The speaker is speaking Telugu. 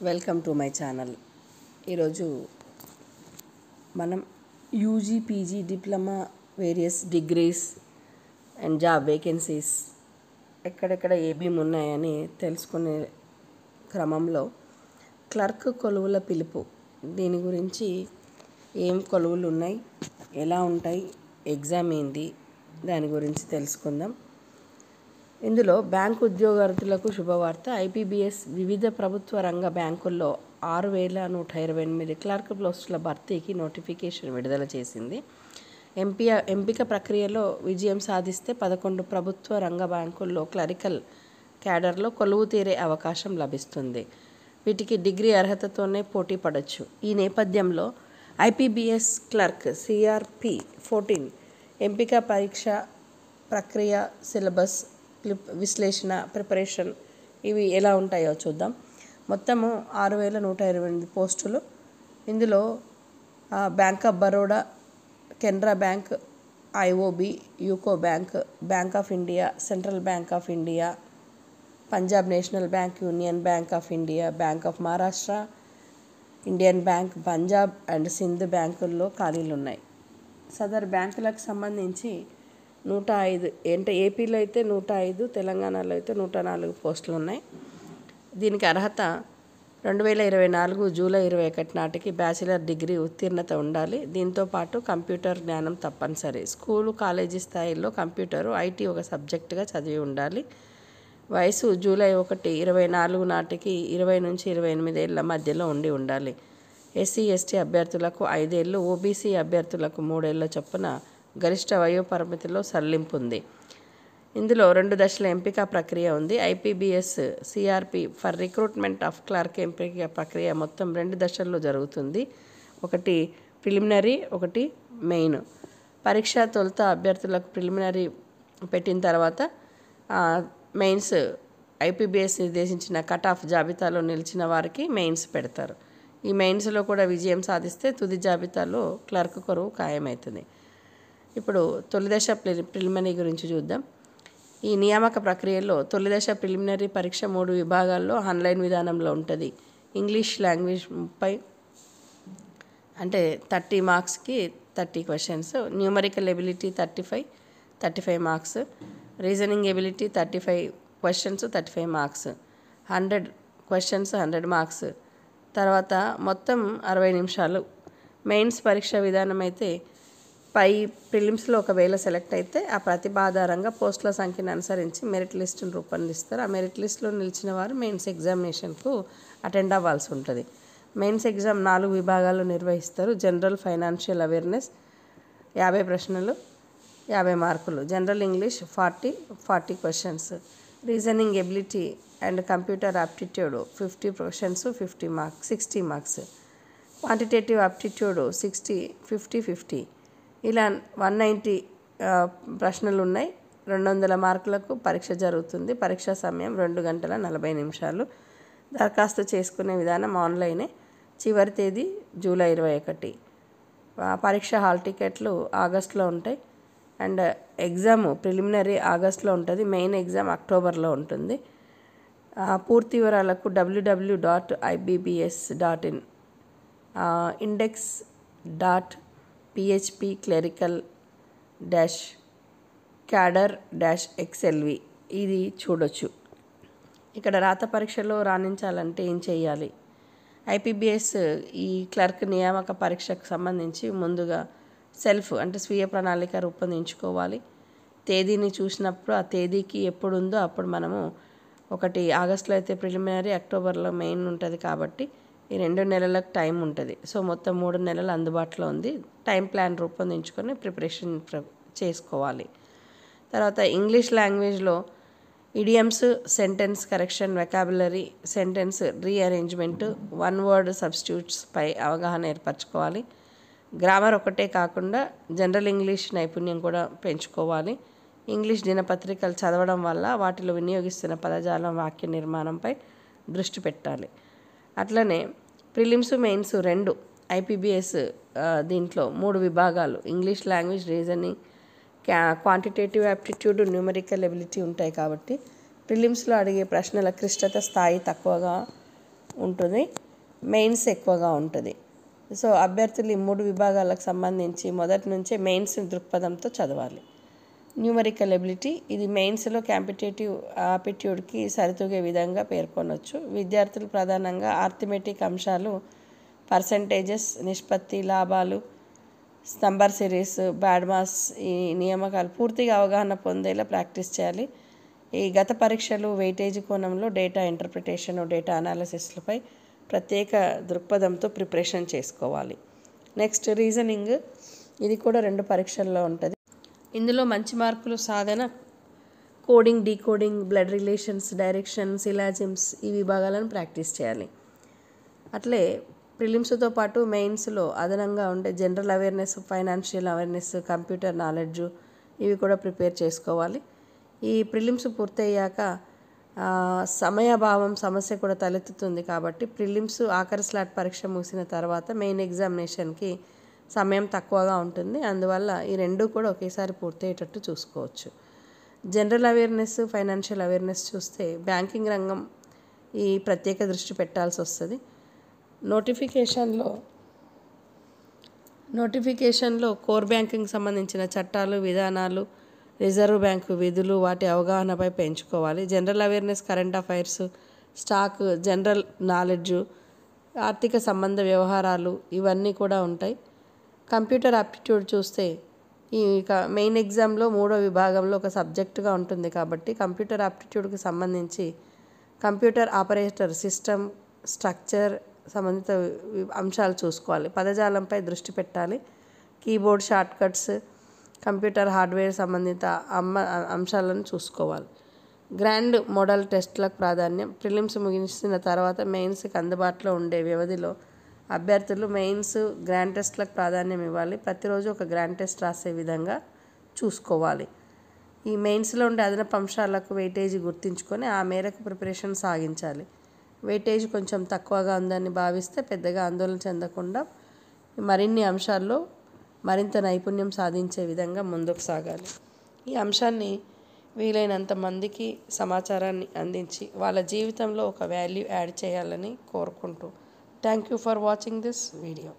Welcome to my channel. ఈరోజు మనం UG, PG, diploma, various degrees and job vacancies ఎక్కడెక్కడ ఏమేమి ఉన్నాయని తెలుసుకునే క్రమంలో క్లర్క్ కొలువుల పిలుపు, దీని గురించి ఏం కొలువులు ఉన్నాయి, ఎలా ఉంటాయి, ఎగ్జామ్ ఏంది, దాని గురించి తెలుసుకుందాం. ఇందులో బ్యాంకు ఉద్యోగార్థులకు శుభవార్త. ఐపీబీఎస్ వివిధ ప్రభుత్వ రంగ బ్యాంకుల్లో 6,128 క్లర్క్ పోస్టుల భర్తీకి నోటిఫికేషన్ విడుదల చేసింది. ఎంపిక ప్రక్రియలో విజయం సాధిస్తే 11 ప్రభుత్వ రంగ బ్యాంకుల్లో క్లరికల్ క్యాడర్లో కొలువు తీరే అవకాశం లభిస్తుంది. వీటికి డిగ్రీ అర్హతతోనే పోటీ పడవచ్చు. ఈ నేపథ్యంలో ఐపీబీఎస్ క్లర్క్ CRP 14 ఎంపిక పరీక్ష ప్రక్రియ, సిలబస్, విశ్లేషణ, ప్రిపరేషన్ ఇవి ఎలా ఉంటాయో చూద్దాం. మొత్తము 6,128 పోస్టులు. ఇందులో bank of Baroda, Canara bank, IOB, UCO bank, bank of India, central bank of India, Punjab national bank, union bank of India, bank of Maharashtra, Indian bank, Punjab and Sindh బ్యాంకుల్లో ఖాళీలు ఉన్నాయి. సదర్ బ్యాంకులకు సంబంధించి 105, అంటే ఏపీలో అయితే 105, తెలంగాణలో అయితే 104 పోస్టులు ఉన్నాయి. దీనికి అర్హత 2024 జూలై 21 నాటికి బ్యాచిలర్ డిగ్రీ ఉత్తీర్ణత ఉండాలి. దీంతోపాటు కంప్యూటర్ జ్ఞానం తప్పనిసరి. స్కూలు, కాలేజీ స్థాయిలో కంప్యూటరు, IT ఒక సబ్జెక్టుగా చదివి ఉండాలి. వయసు జూలై 1, 2024 నాటికి 20 నుంచి 28 ఏళ్ల మధ్యలో ఉండాలి. SC, ST అభ్యర్థులకు 5 ఏళ్ళు, OBC అభ్యర్థులకు 3 ఏళ్ల చొప్పున గరిష్ట వయోపరిమితిలో సడలింపు ఉంది. ఇందులో 2 దశల ఎంపిక ప్రక్రియ ఉంది. IPBES CRP for recruitment of clerk ఎంపిక ప్రక్రియ మొత్తం 2 దశల్లో జరుగుతుంది. ఒకటి ప్రిలిమినరీ, ఒకటి మెయిన్. పరీక్ష తొలుత అభ్యర్థులకు ప్రిలిమినరీ పెట్టిన తర్వాత మెయిన్స్ ఐపీబీఎస్ నిర్దేశించిన కట్ ఆఫ్ జాబితాలో నిలిచిన వారికి మెయిన్స్ పెడతారు. ఈ మెయిన్స్లో కూడా విజయం సాధిస్తే తుది జాబితాలో క్లర్క్ కొలువు ఖాయమవుతుంది. ఇప్పుడు తొలిదశ ప్రిలిమినరీ గురించి చూద్దాం. ఈ నియామక ప్రక్రియలో తొలిదశ ప్రిలిమినరీ పరీక్ష 3 విభాగాల్లో ఆన్లైన్ విధానంలో ఉంటుంది. ఇంగ్లీష్ లాంగ్వేజ్ 30, అంటే 30 మార్క్స్కి 30 questions. Numerical ability 35 marks. Reasoning ability 35 questions, 35 marks. 100 questions, 100 marks. తర్వాత మొత్తం 60 నిమిషాలు. మెయిన్స్ పరీక్ష విధానం అయితే పై ప్రిలిమ్స్లో ఒకవేళ సెలెక్ట్ అయితే ఆ ప్రతిభ ఆధారంగా పోస్టుల సంఖ్యను అనుసరించి మెరిట్ లిస్టును రూపొందిస్తారు. ఆ మెరిట్ లిస్టులో నిలిచిన వారు మెయిన్స్ ఎగ్జామినేషన్కు అటెండ్ అవ్వాల్సి ఉంటుంది. మెయిన్స్ ఎగ్జామ్ 4 విభాగాల్లో నిర్వహిస్తారు. జనరల్, ఫైనాన్షియల్ అవేర్నెస్ 50 ప్రశ్నలు, 50 మార్కులు. General English 40 questions. Reasoning ability and computer aptitude 50 questions, 60 marks. Quantitative aptitude 60, 50. ఇలా 190 ప్రశ్నలు ఉన్నాయి. 200 మార్కులకు పరీక్ష జరుగుతుంది. పరీక్షా సమయం 2 గంటల 40 నిమిషాలు. దరఖాస్తు చేసుకునే విధానం ఆన్లైనే. చివరి తేదీ జూలై 21. పరీక్ష హాల్ టికెట్లు ఆగస్టులో ఉంటాయి. అండ్ ఎగ్జామ్ ప్రిలిమినరీ ఆగస్టులో ఉంటుంది. మెయిన్ ఎగ్జామ్ అక్టోబర్లో ఉంటుంది. పూర్తి వివరాలకు www.ibbs.in index.php clerical-cadre-xlv ఇది చూడొచ్చు. ఇక్కడ రాత పరీక్షలో రాణించాలంటే ఏం చేయాలి? ఐపీబీఎస్ ఈ క్లర్క్ నియామక పరీక్షకు సంబంధించి ముందుగా అంటే స్వీయ ప్రణాళిక రూపొందించుకోవాలి. తేదీని చూసినప్పుడు ఆ తేదీకి ఎప్పుడు ఉందో అప్పుడు మనము ఒకటి ఆగస్టులో అయితే ప్రిలిమినరీ, అక్టోబర్లో మెయిన్ ఉంటుంది కాబట్టి ఈ 2 నెలలకు టైం ఉంటుంది. సో మొత్తం 3 నెలలు అందుబాటులో ఉంది. టైం ప్లాన్ రూపొందించుకొని ప్రిపరేషన్ చేసుకోవాలి. తర్వాత ఇంగ్లీష్ లాంగ్వేజ్లో idioms, sentence correction, vocabulary, sentence rearrangement, 1 word సబ్స్టిట్యూట్స్పై అవగాహన ఏర్పరచుకోవాలి. గ్రామర్ ఒకటే కాకుండా జనరల్ ఇంగ్లీష్ నైపుణ్యం కూడా పెంచుకోవాలి. ఇంగ్లీష్ దినపత్రికలు చదవడం వల్ల వాటిలో వినియోగిస్తున్న పదజాలం, వాక్య నిర్మాణంపై దృష్టి పెట్టాలి. అట్లనే ప్రిలిమ్స్, మెయిన్స్ 2 ఐపీబీఎస్ దీంట్లో 3 విభాగాలు English language, reasoning, quantitative aptitude, numerical ability ఉంటాయి. కాబట్టి ప్రిలిమ్స్లో అడిగే ప్రశ్నల క్లిష్టత స్థాయి తక్కువగా ఉంటుంది, మెయిన్స్ ఎక్కువగా ఉంటుంది. సో అభ్యర్థులు ఈ 3 విభాగాలకు సంబంధించి మొదటి నుంచే మెయిన్స్ దృక్పథంతో చదవాలి. న్యూమరికల్ ఎబిలిటీ, ఇది మెయిన్స్లో కాంపిటేటివ్ ఆప్టిట్యూడ్కి సరితూగే విధంగా పేర్కొనవచ్చు. విద్యార్థులు ప్రధానంగా ఆర్థమెటిక్ అంశాలు, పర్సంటేజెస్, నిష్పత్తి, లాభాలు, నంబర్ సిరీస్, బ్యాడ్మాస్, ఈ నియామకాలు పూర్తిగా అవగాహన పొందేలా ప్రాక్టీస్ చేయాలి. ఈ గత పరీక్షలు వెయిటేజ్ కోణంలో డేటా ఇంటర్ప్రిటేషన్, డేటా అనాలిసిస్లపై ప్రత్యేక దృక్పథంతో ప్రిపరేషన్ చేసుకోవాలి. నెక్స్ట్ రీజనింగ్, ఇది కూడా 2 పరీక్షల్లో ఉంటుంది. ఇందులో మంచి మార్కులు సాధన coding, decoding, blood relations, direction, syllogisms, ఈ విభాగాలను ప్రాక్టీస్ చేయాలి. అట్లే ప్రిలిమ్స్తో పాటు మెయిన్స్లో అదనంగా ఉండే general awareness, financial awareness, computer knowledge, ఇవి కూడా ప్రిపేర్ చేసుకోవాలి. ఈ ప్రిలిమ్స్ పూర్తయ్యాక సమయాభావం సమస్య కూడా తలెత్తుతుంది కాబట్టి ప్రిలిమ్స్ ఆఖరి స్లాట్ పరీక్ష ముగిసిన తర్వాత మెయిన్ ఎగ్జామినేషన్కి సమయం తక్కువగా ఉంటుంది. అందువల్ల ఈ 2 కూడా ఒకేసారి పూర్తయ్యేటట్టు చూసుకోవచ్చు. జనరల్ అవేర్నెస్, ఫైనాన్షియల్ అవేర్నెస్ చూస్తే బ్యాంకింగ్ రంగం ఈ ప్రత్యేక దృష్టి పెట్టాల్సి వస్తుంది. నోటిఫికేషన్లో కోర్ బ్యాంకింగ్ సంబంధించిన చట్టాలు, విధానాలు, రిజర్వ్ బ్యాంకు విధులు, వాటి అవగాహనపై పెంచుకోవాలి. General awareness, current affairs, stock, general knowledge, ఆర్థిక సంబంధ వ్యవహారాలు, ఇవన్నీ కూడా ఉంటాయి. కంప్యూటర్ ఆప్టిట్యూడ్ చూస్తే ఈ మెయిన్ ఎగ్జామ్లో 3వ విభాగంలో ఒక సబ్జెక్టుగా ఉంటుంది కాబట్టి కంప్యూటర్ ఆప్టిట్యూడ్కి సంబంధించి కంప్యూటర్ ఆపరేటర్, సిస్టమ్, స్ట్రక్చర్ సంబంధిత అంశాలు చూసుకోవాలి. పదజాలంపై దృష్టి పెట్టాలి. కీబోర్డ్ షార్ట్కట్స్, కంప్యూటర్ హార్డ్వేర్ సంబంధిత అంశాలను చూసుకోవాలి. గ్రాండ్ మోడల్ టెస్టులకు ప్రాధాన్యం. ప్రిలిమ్స్ ముగిసిన తర్వాత మెయిన్స్కి అందుబాటులో ఉండే వ్యవధిలో అభ్యర్థులు మెయిన్స్, గ్రాండ్ టెస్ట్లకు ప్రాధాన్యం ఇవ్వాలి. ప్రతిరోజు ఒక గ్రాండ్ టెస్ట్ రాసే విధంగా చూసుకోవాలి. ఈ మెయిన్స్లో ఉండే అదనపు అంశాలకు వెయిటేజ్ గుర్తుంచుకొని ఆ మేరకు ప్రిపరేషన్ సాగించాలి. వెయిటేజ్ కొంచెం తక్కువగా ఉందని భావిస్తే పెద్దగా ఆందోళన చెందకుండా మరిన్ని అంశాల్లో మరింత నైపుణ్యం సాధించే విధంగా ముందుకు సాగాలి. ఈ అంశాన్ని వీలైనంత మందికి సమాచారాన్ని అందించి వాళ్ళ జీవితంలో ఒక వాల్యూ యాడ్ చేయాలని కోరుకుంటూ thank you for watching this video.